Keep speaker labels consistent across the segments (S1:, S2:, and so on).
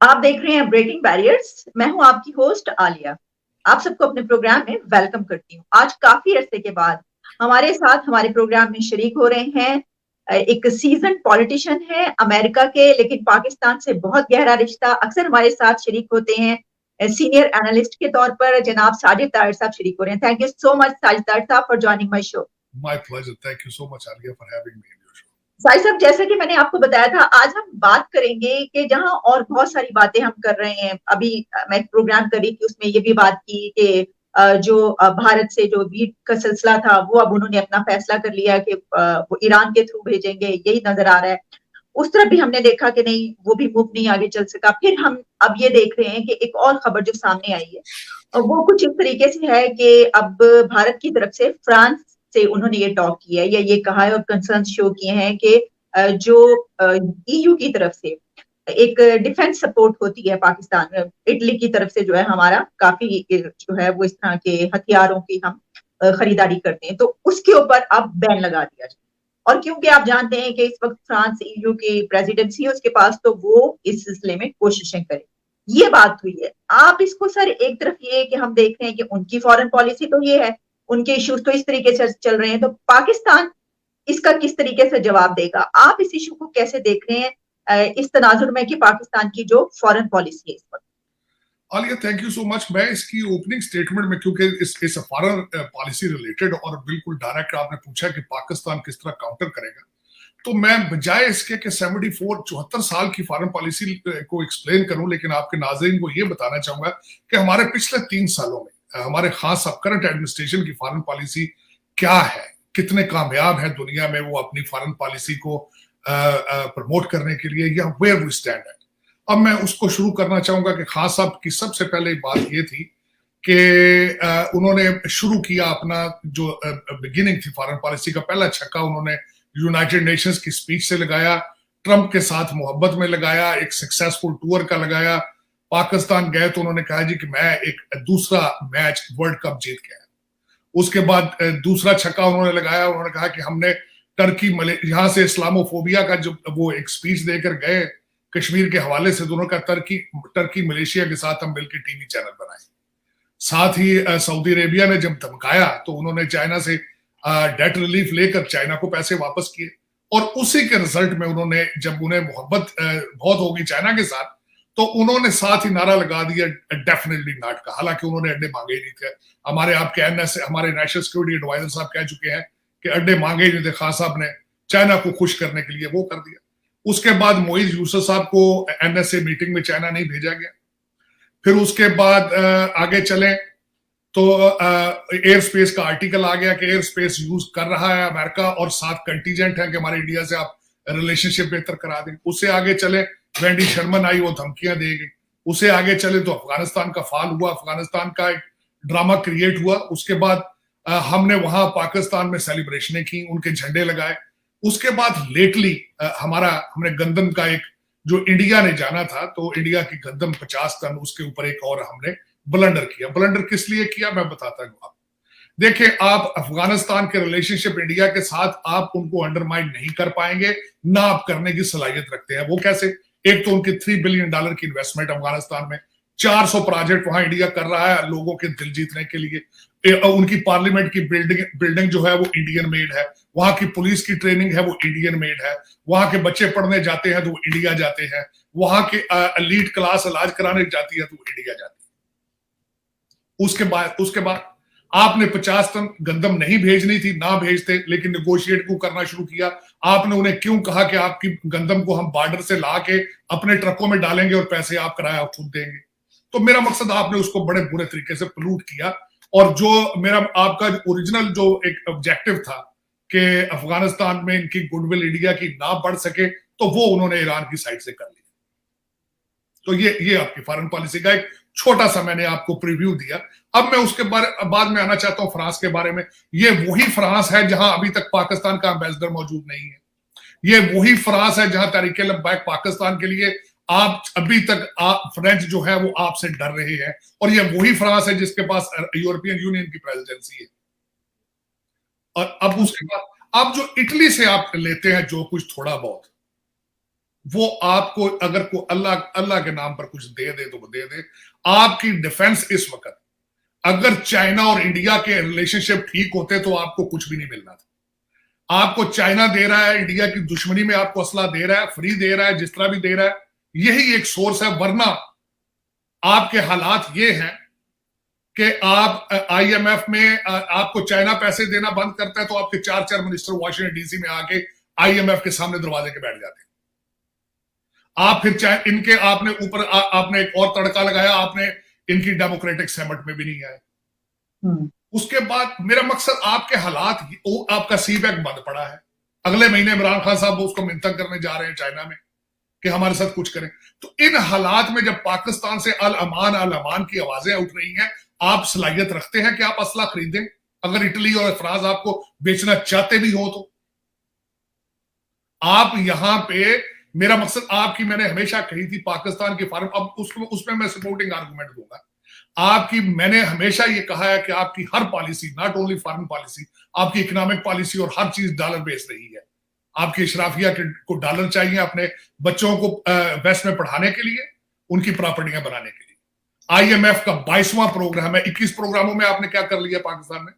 S1: आप देख रहे हैं ब्रेकिंग बैरियर्स। मैं हूं आपकी होस्ट आलिया। आप सबको अपने प्रोग्राम में वेलकम करती हूं। आज काफी अरसे के बाद हमारे साथ हमारे प्रोग्राम में शरीक हो रहे हैं एक सीजन पॉलिटिशियन है अमेरिका के, लेकिन पाकिस्तान से बहुत गहरा रिश्ता। अक्सर हमारे साथ शरीक होते हैं सीनियर एनालिस्ट के तौर पर जनाब साजिद तारिर साहब शरीक हो रहे हैं। Thank you so much Sajid Tarar sahab for joining my show.
S2: My pleasure. Thank you so much, Alia, for having me in your show.
S1: Sai साहब, जैसा कि मैंने आपको बताया था, आज हम बात करेंगे कि जहां और बहुत सारी बातें हम कर रहे हैं। अभी मैं एक प्रोग्राम कर रही थी, उसमें ये भी बात की कि जो भारत से जो बीट का सिलसिला था वो अब उन्होंने अपना फैसला कर लिया कि वो ईरान के थ्रू भेजेंगे, यही नजर आ रहा है। उस तरफ भी हमने देखा कि नहीं, वो भी मूव नहीं आगे चल सका। फिर हम अब ये देख रहे हैं कि एक और खबर जो सामने आई है वो कुछ इस तरीके से है कि अब भारत की तरफ से फ्रांस से उन्होंने ये टॉक किया है या ये कहा है और कंसर्न शो किए हैं कि जो ईयू की तरफ से एक डिफेंस सपोर्ट होती है पाकिस्तान में, इटली की तरफ से जो है हमारा काफी जो है वो इस तरह के हथियारों की हम खरीदारी करते हैं, तो उसके ऊपर अब बैन लगा दिया जाए। और क्योंकि आप जानते हैं कि इस वक्त फ्रांस ईयू की प्रेसिडेंसी है उसके पास, तो वो इस सिलसिले में कोशिशें करे। ये बात हुई है। आप इसको सर, एक तरफ ये कि हम देख रहे हैं कि उनकी फॉरेन पॉलिसी तो ये है, उनके इश्यूज तो इस तरीके से चल रहे हैं, तो पाकिस्तान इसका किस तरीके से जवाब देगा? आप इस इशू को कैसे देख रहे हैं इस तनाजुर में कि पाकिस्तान की जो फॉरेन पॉलिसी है इस वक्त?
S2: Alia, thank you so much. मैं इसकी ओपनिंग स्टेटमेंट में, क्योंकि इस फॉरेन पॉलिसी रिलेटेड और बिल्कुल डायरेक्ट आपने पूछा कि पाकिस्तान किस तरह काउंटर करेगा, तो मैं बजाय इसके कि 74 साल की फॉरेन पॉलिसी को एक्सप्लेन करूं, लेकिन आपके नाज़रीन को यह बताना चाहूंगा कि हमारे पिछले 3 सालों में हमारे खास अब करंट एडमिनिस्ट्रेशन की फॉरेन पॉलिसी क्या है, कितने कामयाब है दुनिया में वो अपनी फॉरेन पॉलिसी को प्रमोट करने के लिए, या वेयर वी स्टैंड है। अब मैं उसको शुरू करना चाहूंगा कि खान साहब की सबसे पहले बात ये थी कि उन्होंने शुरू किया अपना जो बिगिनिंग थी फॉरेन पॉलिसी का, पहला छक्का उन्होंने यूनाइटेड नेशंस की स्पीच से लगाया, ट्रंप के साथ मोहब्बत में लगाया, एक सक्सेसफुल टूर का लगाया। पाकिस्तान गए तो उन्होंने कहा जी कि मैं एक दूसरा मैच वर्ल्ड कप जीत के आया। उसके बाद दूसरा छक्का उन्होंने लगाया, उन्होंने कहा कि हमने टर्की यहां से इस्लामोफोबिया का जो वो एक स्पीच देकर गए कश्मीर के हवाले से, दोनों का टर्की मलेशिया के साथ हम मिलकर टीवी चैनल बनाए। साथ ही सऊदी अरेबिया ने जब धमकाया तो उन्होंने चाइना से डेट रिलीफ लेकर चाइना को पैसे वापस किए, और उसी के रिजल्ट में उन्होंने, जब उन्हें मोहब्बत बहुत होगी चाइना के साथ, तो उन्होंने साथ ही नारा लगा दिया डेफिनेटली नॉट का। हालांकि उन्होंने अड्डे मांगे ही नहीं थे। हमारे आपके एनएसए, हमारे नेशनल सिक्योरिटी एडवाइजर साहब कह चुके हैं कि अड्डे मांगे ही नहीं थे। खान साहब ने चाइना को खुश करने के लिए वो कर दिया। उसके बाद मोइज यूसुफ साहब को एनएसए मीटिंग में चाइना नहीं भेजा गया। फिर उसके बाद आगे चले तो एयर स्पेस का आर्टिकल आ गया कि एयर स्पेस यूज कर रहा है अमेरिका, और 7 कंटीजेंट है कि हमारे इंडिया से आप रिलेशनशिप बेहतर करा दें। उससे आगे चले वेंडी शर्मन आई, वो धमकियां देगी। उससे आगे चले तो अफगानिस्तान का फाल हुआ, अफगानिस्तान का एक ड्रामा क्रिएट हुआ। उसके बाद हमने वहां पाकिस्तान में सेलिब्रेशनें की, उनके झंडे लगाए। उसके बाद लेटली हमने गंदम का एक, जो इंडिया ने जाना था, तो इंडिया की गंदम 50 टन, उसके ऊपर एक और हमने ब्लंडर किया। ब्लंडर किस लिए किया मैं बताता हूं आप। देखिए, आप अफगानिस्तान के रिलेशनशिप इंडिया के साथ आप उनको अंडरमाइन नहीं कर पाएंगे, ना आप करने की सलाहियत रखते हैं। वो कैसे? एक तो उनकी $3 बिलियन की इन्वेस्टमेंट अफगानिस्तान में, 400 प्रोजेक्ट वहां इंडिया कर रहा है लोगों के दिल जीतने के लिए। उनकी पार्लियामेंट की बिल्डिंग जो है वो इंडियन मेड है, वहां की पुलिस की ट्रेनिंग है वो इंडियन मेड है, वहां के बच्चे पढ़ने जाते हैं तो वो इंडिया जाते हैं, वहां के एलीट क्लास इलाज कराने जाती है तो वो इंडिया जाती है। उसके बाद आपने 50 टन गंदम नहीं भेजनी थी, ना भेजते, लेकिन निगोशिएट क्यों करना शुरू किया? आपने उन्हें क्यों कहा कि आपकी गंदम को हम बॉर्डर से ला के अपने ट्रकों में डालेंगे और पैसे आप किराया खुद देंगे? तो मेरा मकसद, आपने उसको बड़े बुरे तरीके से पोल्यूट किया। और जो मेरा आपका ओरिजिनल जो एक ऑब्जेक्टिव था कि अफगानिस्तान में इनकी गुडविल इंडिया की ना बढ़ सके, तो वो उन्होंने ईरान की साइड से कर लिया। तो ये आपकी फॉरेन पॉलिसी का एक छोटा सा मैंने आपको प्रीव्यू दिया। अब मैं उसके बाद में आना चाहता हूं फ्रांस के बारे में। ये वही फ्रांस है जहां अभी तक पाकिस्तान का एम्बेसडर मौजूद नहीं है। ये वही फ्रांस है जहां तहरीक लब्बैक पाकिस्तान के लिए आप अभी तक फ्रेंच जो है वो आपसे डर रहे हैं, और ये वही फ्रांस है जिसके पास यूरोपियन यूनियन की प्रेसिडेंसी है। और अब उसके बाद आप जो इटली से आप लेते हैं जो कुछ थोड़ा बहुत, वो आपको अगर को अल्लाह अल्लाह के नाम पर कुछ दे दे तो वो दे दे। आपकी डिफेंस इस वक्त, अगर चाइना और इंडिया के रिलेशनशिप ठीक होते तो आपको कुछ भी नहीं मिलना था। आपको चाइना दे रहा है, इंडिया की दुश्मनी में आपको असला दे रहा है, फ्री दे रहा है, जिस तरह भी दे रहा है, यही एक सोर्स है। वरना आपके हालात ये हैं कि आप आईएमएफ में आपको चाइना पैसे देना बंद करता है तो आपके 4 मिनिस्टर वाशिंगटन डीसी में आके आईएमएफ के सामने दरवाजे के बैठ जाते हैं। आप फिर चाहे इनके आपने ऊपर आपने एक और तड़का लगाया, आपने इनकी डेमोक्रेटिक समिट में भी नहीं आए। उसके बाद मेरा मकसद आपके हालात, आपका सीबैक बंद पड़ा है, अगले महीने इमरान खान साहब उसको मिन्नत करने जा रहे हैं चाइना में कि हमारे साथ कुछ करें। तो इन हालात में जब पाकिस्तान से अल अमान की आवाजें उठ रही हैं, आप सलाहियत रखते हैं कि आप असला खरीदें? अगर इटली और फ्रांस आपको बेचना चाहते भी हो तो आप यहां पे, मेरा मकसद आपकी, मैंने हमेशा कही थी पाकिस्तान की फॉरेन, अब उसमें मैं सपोर्टिंग आर्गुमेंट दूंगा आपकी। मैंने हमेशा ये कहा है कि आपकी हर policy, not only foreign policy, आपकी इकोनॉमिक पॉलिसी और हर चीज डॉलर बेस्ड रही है। आपकी इशराफिया को डॉलर चाहिए अपने बच्चों को वेस्ट में पढ़ाने के लिए, उनकी प्रॉपर्टियां बनाने के लिए। आईएमएफ का 22वां प्रोग्राम है, 21 प्रोग्रामों में आपने क्या कर लिया पाकिस्तान में?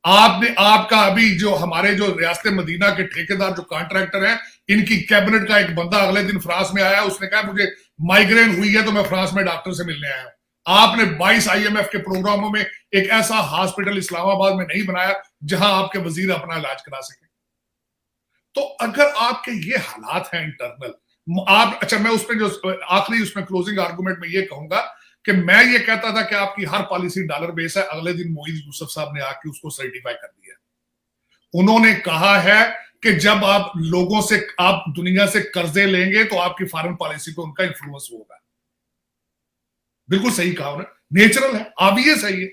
S2: आपने, आपका अभी जो हमारे जो रियासत मदीना के ठेकेदार जो कॉन्ट्रैक्टर हैं, इनकी कैबिनेट का एक बंदा अगले दिन फ्रांस में आया, उसने कहा मुझे माइग्रेन हुई है तो मैं फ्रांस में डॉक्टर से मिलने आया हूं। आपने 22 आईएमएफ के प्रोग्रामों में एक ऐसा हॉस्पिटल इस्लामाबाद में नहीं बनाया जहां आपके वजीर अपना इलाज करा सके। तो अगर आपके ये हालात हैं इंटरनल, आप, अच्छा मैं उसमें जो आखिरी उसमें क्लोजिंग आर्गुमेंट में ये कहूंगा कि मैं ये कहता था कि आपकी हर पॉलिसी डॉलर बेस है, अगले दिन मोईज यूसुफ साहब ने आके उसको सर्टिफाई कर दिया। उन्होंने कहा है कि जब आप लोगों से, आप दुनिया से कर्जे लेंगे तो आपकी फॉरेन पॉलिसी पे उनका इंफ्लुएंस होगा। बिल्कुल सही कहा उन्होंने, नेचुरल है, ऑब्वियस है ये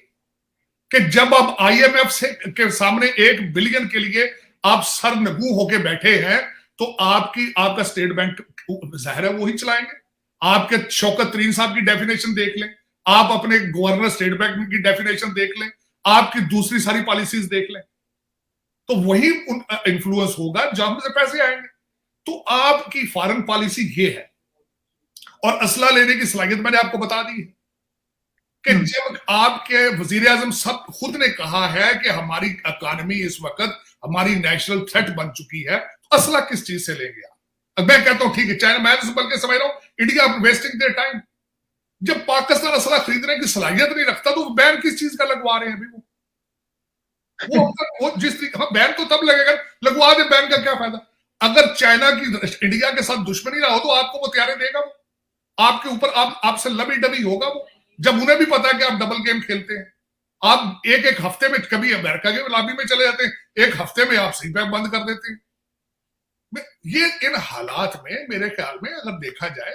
S2: कि जब आप आईएमएफ से के सामने 1 बिलियन के लिए आप सरनगू होके बैठे हैं तो आपका स्टेट बैंक जाहिर है वो ही चलाएंगे। आपके शौकत तरीन साहब की डेफिनेशन देख लें, आप अपने गवर्नर स्टेट बैंक की डेफिनेशन देख लें, आपकी दूसरी सारी पॉलिसीज देख लें, तो वही इंफ्लुएंस होगा जहां से पैसे आएंगे। तो आपकी फॉरेन पॉलिसी ये है। और असला लेने की सलाहियत मैंने आपको बता दी है कि जब आपके वजीर आजम सब खुद ने कहा है कि हमारी इकॉनमी इस वक्त हमारी नेशनल थ्रेट बन चुकी है, तो असला किस चीज से लेंगे आप? मैं कहता हूं ठीक है, चाइना, मैं तो बल्कि समझ रहा हूं इंडिया वेस्टिंग देयर टाइम। जब पाकिस्तान असला खरीदने की सलाहियत नहीं रखता तो बैन किस चीज का लगवा रहे हैं अभी? वो जिस हाँ, बैन तो तब लगेगा, लगवा दे, बैन का क्या फायदा? अगर चाइना की इंडिया के साथ दुश्मनी ना हो तो आपको वो तैयारी देगा, वो आपके ऊपर आपसे लबी डबी होगा वो, जब उन्हें भी पता है कि आप डबल गेम खेलते हैं। आप एक हफ्ते में कभी अमेरिका के लॉबी में चले जाते हैं, एक हफ्ते में आप सीपैक बंद कर देते हैं। ये इन हालात में मेरे ख्याल में अगर देखा जाए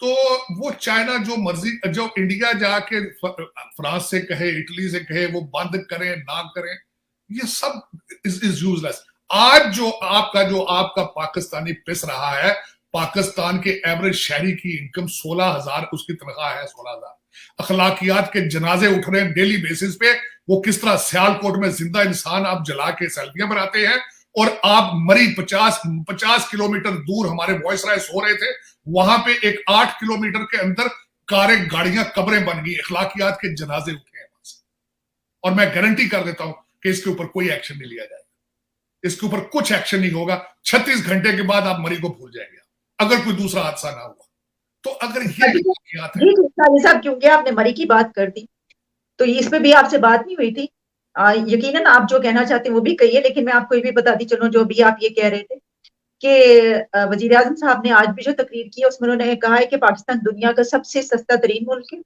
S2: तो वो चाइना जो मर्जी, जो इंडिया जाके फ्रांस से कहे, इटली से कहे वो बंद करें ना करें, ये सब इज यूजलेस। आज जो आपका पाकिस्तानी पिस रहा है, पाकिस्तान के एवरेज शहरी की इनकम 16,000, उसकी तनख्वाह है 16,000। अखलाकियात के जनाजे उठ रहे हैं डेली बेसिस पे। वो किस तरह सियालकोट में जिंदा इंसान आप जला के सेल्फियां बनाते हैं, और आप मरी 50 किलोमीटर दूर हमारे वॉइस राइस हो रहे थे, वहां पे एक 8 किलोमीटर के अंदर कारें, गाड़ियां, कब्रें बन गई, अखलाकियात के जनाजे उठे हैं वहां से। और मैं गारंटी कर देता हूं कि इसके ऊपर कोई एक्शन नहीं लिया जाएगा, इसके ऊपर कुछ एक्शन नहीं होगा। 36 घंटे के बाद आप मरी को भूल जाएंगे अगर कोई दूसरा हादसा ना हुआ तो। अगर ये
S1: साहब, क्योंकि आपने मरी की बात कर दी तो इसमें भी आपसे बात नहीं हुई थी। यकीनन आप जो कहना चाहते हैं वो भी कहिए, लेकिन मैं आपको ये भी बता दी चलो, जो भी आप ये कह रहे थे कि वजीर आजम साहब ने आज भी जो तकरीर की है उसमें उन्होंने कहा है कि पाकिस्तान दुनिया का सबसे सस्ता तरीन मुल्क है।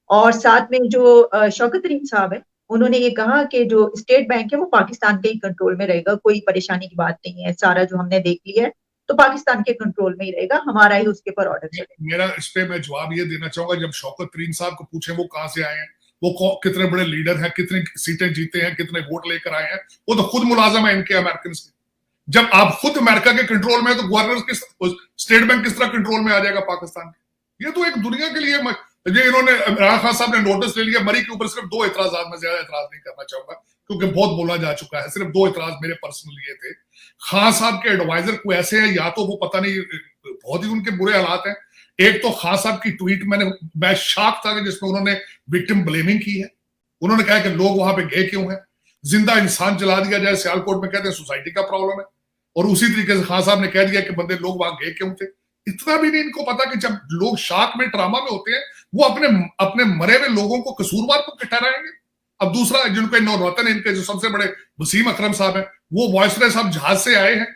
S1: और साथ में जो शौकत तरीन साहब है उन्होंने ये कहा कि जो स्टेट बैंक है वो पाकिस्तान के ही कंट्रोल में रहेगा, कोई परेशानी की बात नहीं है, सारा जो हमने देख लिया है तो पाकिस्तान के कंट्रोल में ही रहेगा, हमारा ही उसके ऊपर ऑर्डर चलेगा।
S2: मेरा इस पे मैं जवाब ये देना चाहूंगा, जब शौकत तरीन साहब को पूछे वो कहां से आए हैं, वो कितने बड़े लीडर हैं, कितनी सीटें जीते हैं, कितने वोट लेकर आए हैं, वो तो खुद मुलाजम है इनके अमेरिकन के। जब आप खुद अमेरिका के कंट्रोल में है तो गवर्नर स्टेट बैंक किस तरह कंट्रोल में आ जाएगा पाकिस्तान के? ये तो एक दुनिया के लिए ये इन्होंने, इमरान खान साहब ने नोटिस ले लिया, मरी के ऊपर सिर्फ 2 एतराजात, में ज्यादा एतराज नहीं करना चाहूंगा क्योंकि बहुत बोला जा चुका है, सिर्फ 2 एतराज मेरे पर्सनल ये थे। खान साहब के एडवाइजर को ऐसे हैं, या तो वो पता नहीं बहुत ही उनके बुरे हालात हैं। एक तो खान साहब की ट्वीट मैं शॉक था कि जिसमें उन्होंने विक्टिम ब्लेमिंग की है। उन्होंने कहा कि लोग वहां पे गए क्यों हैं, जिंदा इंसान जला दिया जाए, सियालकोट में कहते हैं सोसाइटी का प्रॉब्लम है, और उसी तरीके से खान साहब ने कह दिया कि बंदे लोग वहां गए क्यों थे। इतना भी नहीं इनको पता कि जब लोग शाक में, ट्रामा में होते हैं, वो अपने मरे हुए लोगों को कसूरवार को ठहराएंगे। अब दूसरा, जिनको इन रतन, इनके जो सबसे बड़े वसीम अकरम साहब हैं, वो वॉइसलेस साहब जहाज से आए हैं,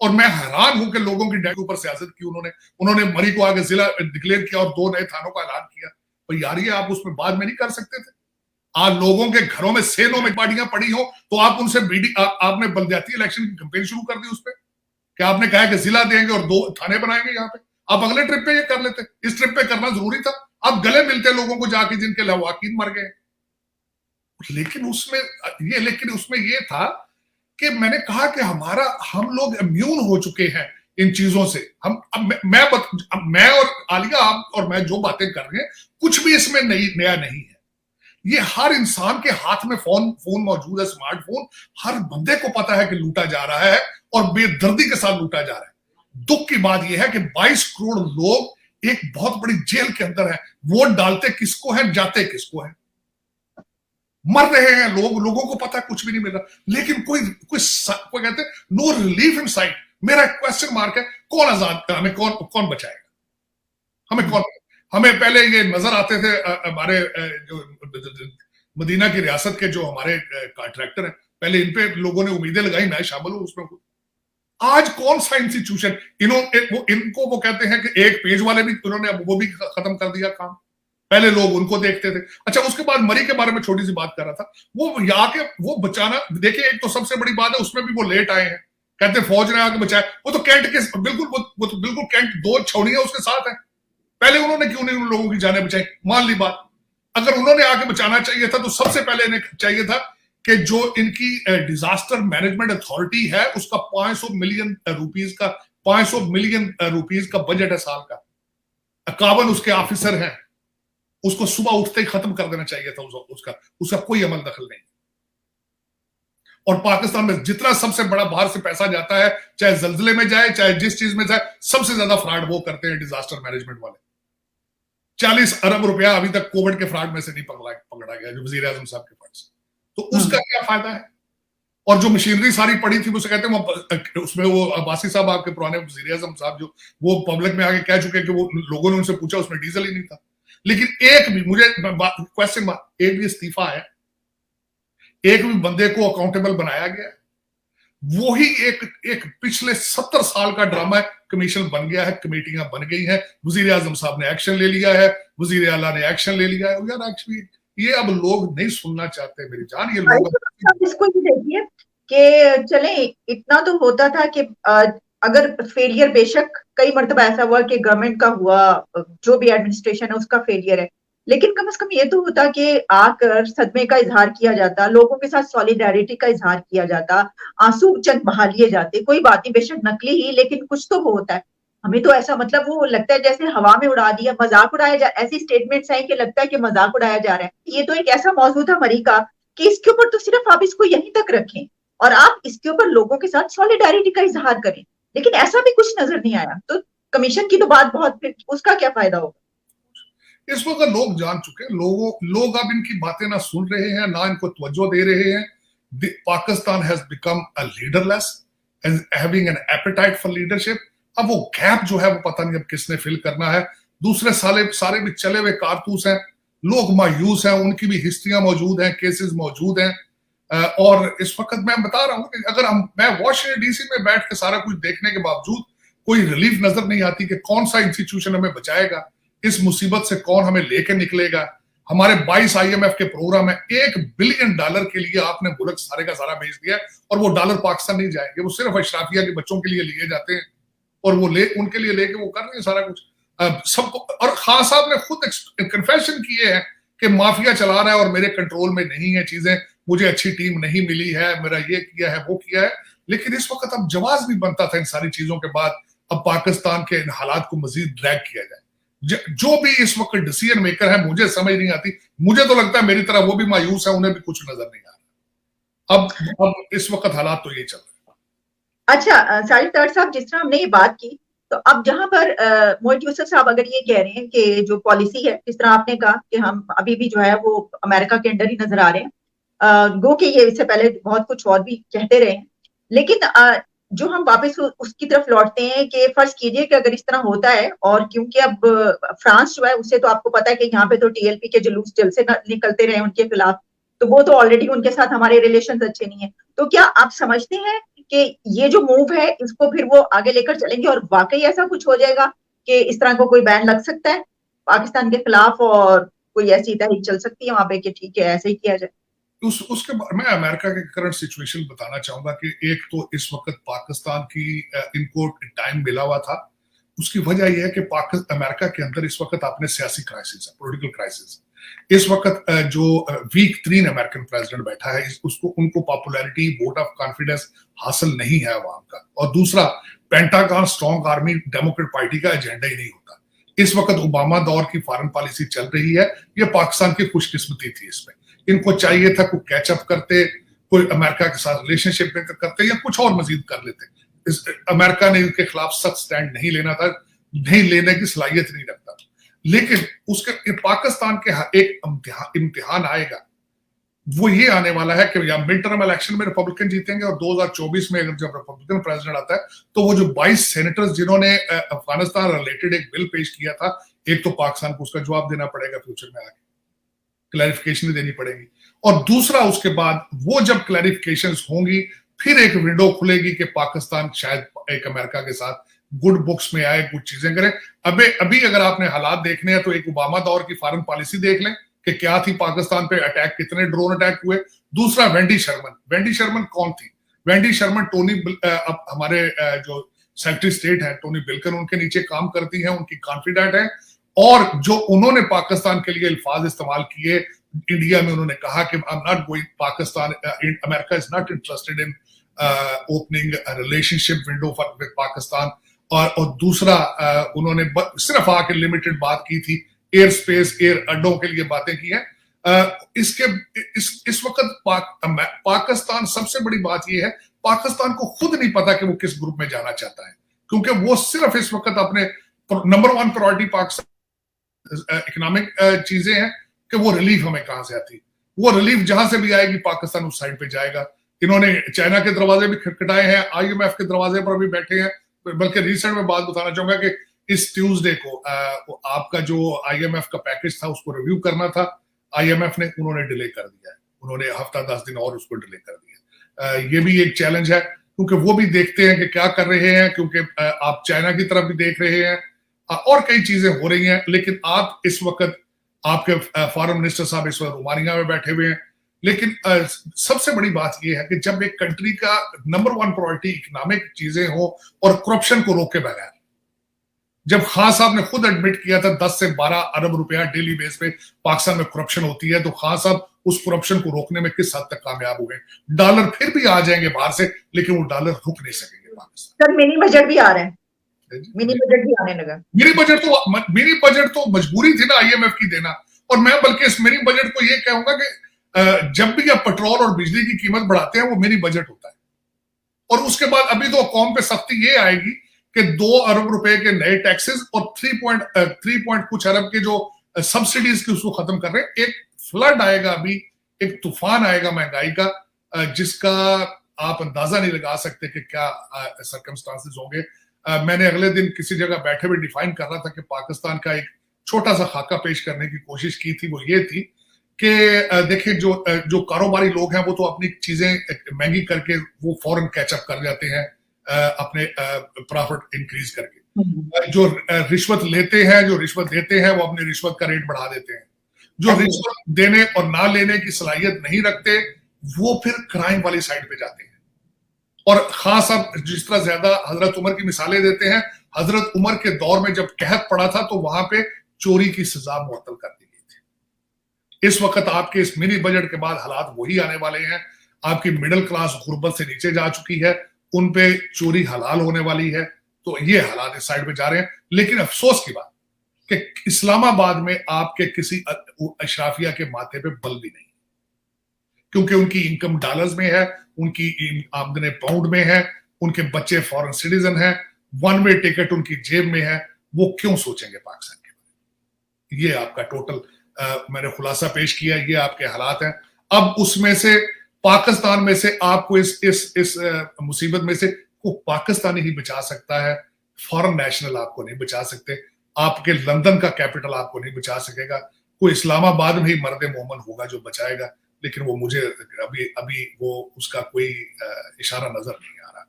S2: और मैं हैरान हूं कि लोगों की डेथ के ऊपर सियासत की उन्होंने मरी को आगे जिला डिक्लेयर किया और 2 नए थानों का ऐलान किया। तो यार ये आप उसमें बाद में नहीं कर सकते थे? आज लोगों के घरों में सेनों में पार्टियां पड़ी हो तो आप उनसे आपने बलदियाती इलेक्शन की कैंपेन शुरू कर दी उस पर, कि आपने कहा कि जिला देंगे और 2 थाने बनाएंगे यहाँ पे। आप अगले ट्रिप पे ये कर लेते, इस ट्रिप पे करना जरूरी था। आप गले मिलते लोगों को जाके जिनके लवाकिन मर गए। लेकिन उसमें ये था कि मैंने कहा कि हम लोग इम्यून हो चुके हैं इन चीजों से। मैं और आलिया, आप और मैं जो बातें कर रहे हैं, कुछ भी इसमें नया नहीं है। ये हर इंसान के हाथ में फोन मौजूद है, स्मार्टफोन। हर बंदे को पता है कि लूटा जा रहा है और बेदर्दी के साथ लूटा जा रहा है। दुख की बात यह है कि 22 करोड़ लोग एक बहुत बड़ी जेल के अंदर हैं। वोट डालते किसको है, जाते किसको है, मर रहे हैं लोगों को पता है कुछ भी नहीं मिल रहा। लेकिन कोई कहते हैं नो रिलीफ इन साइट। मेरा क्वेश्चन मार्क है, कौन आजाद, हमें कौन बचाएगा? हमें पहले ये नजर आते थे, हमारे जो मदीना की रियासत के जो हमारे कॉन्ट्रैक्टर हैं, पहले इन पे लोगों ने उम्मीदें लगाई, मैं शामिल हूं उसमें। आज कौन सा इंस्टीट्यूशन इनको वो कहते हैं कि एक पेज वाले भी उन्होंने वो भी खत्म कर दिया काम। पहले लोग उनको देखते थे। अच्छा, उसके बाद मरी के बारे में छोटी सी बात कर रहा था, वो आके वो बचाना, देखिए एक तो सबसे बड़ी बात है, उसमें भी वो लेट आए हैं, कहते फौज ने आके बचाया। वो तो कैंट के बिल्कुल कैंट 2 छौड़ियां उसके साथ है। पहले उन्होंने क्यों नहीं उन लोगों की जानें बचाई? मान ली बात, अगर उन्होंने आके बचाना चाहिए था तो सबसे पहले इन्हें चाहिए था कि जो इनकी डिजास्टर मैनेजमेंट अथॉरिटी है, उसका 500 मिलियन रुपीस का बजट है साल का, 51 उसके ऑफिसर हैं, उसको सुबह उठते ही खत्म कर देना चाहिए था। उसका कोई अमल दखल नहीं। और पाकिस्तान में जितना सबसे बड़ा बाहर से पैसा जाता है, चाहे जल्जले में जाए, चाहे जिस चीज में जाए, सबसे ज्यादा फ्रॉड वो करते हैं डिजास्टर मैनेजमेंट वाले। 40 अरब रुपया अभी तक कोविड के फ्रॉड में से नहीं पकड़ा गया, जो वजीर आजम साहब के फंड से। तो उसका क्या फायदा है? और जो मशीनरी सारी पड़ी थी, उसे कहते हैं उसमें वो अब्बासी साहब, आपके पुराने वजीर आजम साहब, जो वो पब्लिक में आके कह चुके कि वो लोगों ने उनसे पूछा, उसमें डीजल ही नहीं था। लेकिन एक भी, मुझे क्वेश्चन, एक भी इस्तीफा है, एक भी बंदे को अकाउंटेबल बनाया गया? वही एक पिछले 70 साल का ड्रामा है। कमीशन बन गया है, कमेटियां बन गई हैं, वजीर आजम साहब ने एक्शन ले लिया है, वजीर आला ने एक्शन ले लिया है। यार एक्चुअली ये अब लोग नहीं सुनना चाहते मेरी जान। ये लोग
S1: इसको ये देखिए कि चले, इतना तो होता था कि अगर फेलियर, बेशक कई मरतबा ऐसा हुआ कि गवर्नमेंट का हुआ, जो भी एडमिनिस्ट्रेशन है उसका फेलियर है, लेकिन कम से कम ये तो होता कि आकर सदमे का इजहार किया जाता, लोगों के साथ सॉलिडारिटी का इजहार किया जाता, आंसू चंद बहा लिए जाते। कोई बात नहीं, बेशक नकली ही, लेकिन कुछ तो होता है। हमें तो ऐसा मतलब वो लगता है जैसे हवा में उड़ा दिया, मजाक उड़ाया जा, ऐसी स्टेटमेंट्स हैं कि लगता है कि मजाक उड़ाया जा रहा है। ये तो एक ऐसा मौजूद था मरी का कि इसके ऊपर तो सिर्फ आप इसको यहीं तक रखें और आप इसके ऊपर लोगों के साथ सॉलिडारिटी का इजहार करें, लेकिन ऐसा भी कुछ नजर नहीं आया। तो कमीशन की तो बात बहुत, फिर उसका क्या फायदा होगा?
S2: इस वक्त लोग जान चुके हैं, लोग अब इनकी बातें ना सुन रहे हैं, ना इनको तवज्जो दे रहे हैं। Pakistan has become a leaderless and having an apatite for leadership. अब वो गैप जो है वो पता नहीं अब किसने फिल करना है। दूसरे सारे भी चले हुए कारतूस हैं, लोग मायूस हैं, उनकी भी हिस्ट्रियां मौजूद हैं, केसेस मौजूद हैं। और इस वक्त मैं बता रहा हूं कि अगर मैं वॉशिंगटन डीसी में बैठ के सारा कुछ देखने के बावजूद कोई रिलीफ नजर नहीं आती कि कौन सा इंस्टीट्यूशन हमें बचाएगा, इस मुसीबत से कौन हमें लेके निकलेगा। हमारे 22 IMF के प्रोग्राम है, $1 बिलियन के लिए आपने मुल्क सारे का सारा भेज दिया, और वो डॉलर पाकिस्तान नहीं जाएंगे, वो सिर्फ अशराफिया के बच्चों के लिए लिए जाते हैं, और वो उनके लिए लेके वो कर रहे हैं सारा कुछ सबको। और खान साहब ने खुद कन्फेशन किए हैं कि माफिया चला रहा है और मेरे कंट्रोल में नहीं है चीजें, मुझे अच्छी टीम नहीं मिली है, मेरा ये किया है वो किया है। लेकिन इस वक्त अब जवाब भी बनता था इन सारी चीजों के बाद, अब पाकिस्तान के इन हालात को मजीद ड्रैग किया जाए। जो भी इस वक्त डिसीजन मेकर है, मुझे समझ नहीं आती। मुझे तो लगता है मेरी तरह वो भी मायूस है, उन्हें भी कुछ नजर नहीं आ रहा। अब इस वक्त हालात तो ये चल रहे हैं।
S1: अच्छा साजिद तैयब साहब, जिस तरह हमने ये बात की, तो अब जहां पर मोहित यूसुफ साहब अगर ये कह रहे हैं कि जो पॉलिसी है, जिस तरह आपने कहा कि हम अभी भी जो है वो अमेरिका के अंडर ही नजर आ रहे हैं, गो कि ये इससे पहले बहुत कुछ और भी कहते रहे हैं, लेकिन जो हम वापस उसकी तरफ लौटते हैं कि फर्ज कीजिए कि अगर इस तरह होता है, और क्योंकि अब फ्रांस जो है उससे तो आपको पता है कि यहाँ पे तो टीएलपी के जुलूस जल से निकलते रहे उनके खिलाफ, तो वो तो ऑलरेडी उनके साथ हमारे रिलेशन अच्छे नहीं है। तो क्या आप समझते हैं कि ये जो मूव है इसको फिर वो आगे लेकर चलेंगे और वाकई ऐसा कुछ हो जाएगा कि इस तरह को कोई बैन लग सकता है पाकिस्तान के खिलाफ, और कोई ऐसी तहरीक चल सकती है वहां पे कि ठीक है ऐसे ही किया जाए?
S2: उसके बाद मैं अमेरिका के करंट सिचुएशन बताना चाहूंगा कि एक तो इस वक्त पाकिस्तान की इनको टाइम मिला हुआ था। उसकी वजह यह है कि अमेरिका के अंदर इस वक्त आपने सियासी क्राइसिस है, पॉलिटिकल क्राइसिस। इस वक्त जो वीक 3 अमेरिकन प्रेसिडेंट बैठा है, उसको उनको पॉपुलैरिटी, वोट ऑफ कॉन्फिडेंस हासिल नहीं है अवाम का। और दूसरा, pentagon, strong army, Democrat party का एजेंडा ही नहीं होता। इस वक्त ओबामा दौर की फॉरेन पॉलिसी चल रही है। ये पाकिस्तान की खुशकिस्मती थी। इसमें इनको चाहिए था कोई कैचअप करते, कोई अमेरिका के साथ रिलेशनशिप करते या कुछ और मजीद कर लेते। अमेरिका ने इनके खिलाफ सख्त स्टैंड नहीं लेना था, नहीं लेने की सलाहियत नहीं रखता। लेकिन उसके पाकिस्तान के एक इम्तिहान आएगा, वो ये आने वाला है कि या मिड टर्म इलेक्शन में रिपब्लिकन जीतेंगे, और 2024 में अगर जब रिपब्लिकन प्रेसिडेंट आता है तो वो जो 22 सेनेटर्स जिन्होंने अफगानिस्तान रिलेटेड एक बिल पेश किया था, एक तो पाकिस्तान को उसका जवाब देना पड़ेगा, फ्यूचर में आगे क्लैरिफिकेशन देनी पड़ेगी। और दूसरा, उसके बाद वो जब क्लैरिफिकेशन होंगी, फिर एक विंडो खुलेगी कि पाकिस्तान शायद एक अमेरिका के साथ गुड बुक्स में आए, कुछ चीजें करे। अभी अगर आपने हालात देखने हैं तो एक ओबामा दौर की फॉरेन पॉलिसी देख लें कि क्या थी पाकिस्तान पे अटैक, कितने ड्रोन अटैक हुए। दूसरा, वेंडी शर्मन कौन थी? वेंडी शर्मन अब हमारे जो सेक्रेटरी स्टेट है टोनी बिल्किन, उनके नीचे काम करती है, उनकी कॉन्फिडेंट है। और जो उन्होंने पाकिस्तान के लिए अल्फाज इस्तेमाल किए इंडिया में, उन्होंने कहा कि I am not going Pakistan, America is not interested in opening relationship window with Pakistan. और दूसरा, उन्होंने सिर्फ आके लिमिटेड बात की थी, एयर स्पेस, एयर अड्डों के लिए बातें की हैं। इस वक्त पाकिस्तान, सबसे बड़ी बात यह है, पाकिस्तान को खुद नहीं पता कि वो किस ग्रुप में जाना चाहता है, क्योंकि वो सिर्फ इस वक्त अपने नंबर 1 प्रायोरिटी पाकिस्तान इकोनॉमिक चीजें हैं कि वो रिलीफ हमें कहां से आती। वो रिलीफ जहां से भी आएगी पाकिस्तान उस साइड पे जाएगा। इन्होंने चाइना के दरवाजे भी खटखटाए हैं, आईएमएफ के दरवाजे पर भी बैठे हैं। बल्कि रिसेंट में बात बताना चाहूंगा कि इस ट्यूसडे को आपका जो आईएमएफ का पैकेज था उसको रिव्यू करना था, आईएमएफ ने, उन्होंने डिले कर दिया है। उन्होंने हफ्ता 10 दिन और उसको डिले कर दिया। ये भी एक चैलेंज है, क्योंकि वो भी देखते हैं कि क्या कर रहे हैं, क्योंकि आप चाइना की तरफ भी देख रहे हैं और कई चीजें हो रही हैं। लेकिन आप इस वक्त, आपके फॉरेन मिनिस्टर साहब इस वक्त रोमानिया में बैठे हुए हैं। लेकिन सबसे बड़ी बात यह है कि जब एक कंट्री का नंबर 1 प्रायोरिटी इकोनॉमिक चीजें हो और करप्शन को रोके बगैर, जब खान साहब ने खुद एडमिट किया था 10 से 12 अरब रुपया डेली बेस पे पाकिस्तान में करप्शन होती है, तो खान साहब उस करप्शन को रोकने में किस हद तक कामयाब हुए। डॉलर फिर भी आ जाएंगे बाहर से, लेकिन वो डॉलर रुक नहीं सकेंगे पाकिस्तान।
S1: सर मिनी बजट भी आ रहा है, मिनी बजट भी आने लगा।
S2: मिनी बजट तो मजबूरी थी ना आईएमएफ की देना। और मैं बल्कि इस मिनी बजट को ये कहूंगा कि जब भी आप पेट्रोल और बिजली की कीमत बढ़ाते हैं वो मिनी बजट होता है। और उसके बाद अभी तो कौम पे सख्ती ये आएगी कि 2 अरब रुपए के नए टैक्सेस और 3 कुछ अरब के जो सब्सिडीज की उसको खत्म कर रहे हैं। एक फ्लड आएगा, अभी एक तूफान आएगा महंगाई का, जिसका आप अंदाजा नहीं लगा सकते कि क्या सर्कमस्टांसेस होंगे। मैंने अगले दिन किसी जगह बैठे हुए डिफाइन कर रहा था कि पाकिस्तान का एक छोटा सा खाका पेश करने की कोशिश की थी। वो ये थी कि देखिए, जो कारोबारी लोग हैं वो तो अपनी चीजें महंगी करके वो फौरन कैचअप कर जाते हैं अपने प्रॉफिट इंक्रीज करके। जो रिश्वत लेते हैं, जो रिश्वत देते हैं, वो अपनी रिश्वत का रेट बढ़ा देते हैं। जो रिश्वत देने और ना लेने की सलाहियत नहीं रखते, वो फिर क्राइम वाली साइड पे जाते हैं। और खास अब जिस तरह ज्यादा हजरत उमर की मिसालें देते हैं, हजरत उमर के दौर में जब कहत पड़ा था तो वहां पे चोरी की सजा मुअत्तल कर दी गई थी। इस वक्त आपके इस मिनी बजट के बाद हालात वही आने वाले हैं। आपकी मिडिल क्लास गुर्बत से नीचे जा चुकी है, उन पे चोरी हलाल होने वाली है। तो ये हालात इस साइड पे जा रहे हैं। लेकिन अफसोस की बात कि इस्लामाबाद में आपके किसी अशराफिया के माथे पे बल भी नहीं, क्योंकि उनकी इनकम डॉलर्स में है, उनकी आमदनी पाउंड में है, उनके बच्चे फॉरेन सिटीजन हैं, वन वे टिकट उनकी जेब में है, वो क्यों सोचेंगे पाकिस्तान के बारे में? ये आपका टोटल मैंने खुलासा पेश किया, ये आपके हालात हैं। अब उसमें से पाकिस्तान में से आपको इस मुसीबत में से को पाकिस्तानी ही बचा सकता है, फॉरेन नेशनल आपको नहीं बचा सकते, आपके लंदन का कैपिटल आपको नहीं बचा सकेगा, कोई इस्लामाबाद में ही मर्द मोमन होगा जो बचाएगा, लेकिन वो मुझे अभी वो उसका कोई इशारा नजर नहीं आ रहा।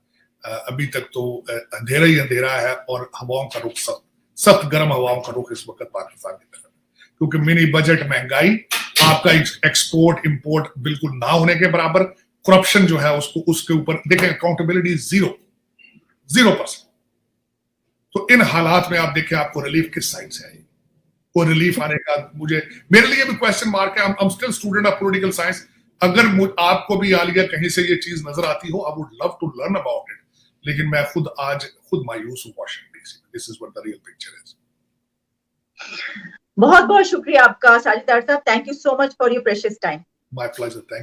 S2: अभी तक तो अंधेरा ही अंधेरा है और हवाओं का रुख सख्त गर्म हवाओं का रुख इस वक्त पाकिस्तान की तरफ, क्योंकि मिनी बजट महंगाई, आपका एक्सपोर्ट इंपोर्ट बिल्कुल ना होने के बराबर, करप्शन जो है उसको उसके ऊपर देखें, अकाउंटेबिलिटी 0%। तो इन हालात में आप देखें आपको रिलीफ किस साइड से आएगी, कोई रिलीफ आने का मेरे लिए भी क्वेश्चन मार्क है। I'm still student of political science। अगर आपको भी आलिया कहीं से ये चीज नजर आती हो, I would love to learn about it, लेकिन मैं खुद मायूस हूं Washington DC. This is what the real picture is.
S1: बहुत बहुत शुक्रिया आपका साजिद डार साहब, thank you so much for your precious time.
S2: My pleasure, thank you.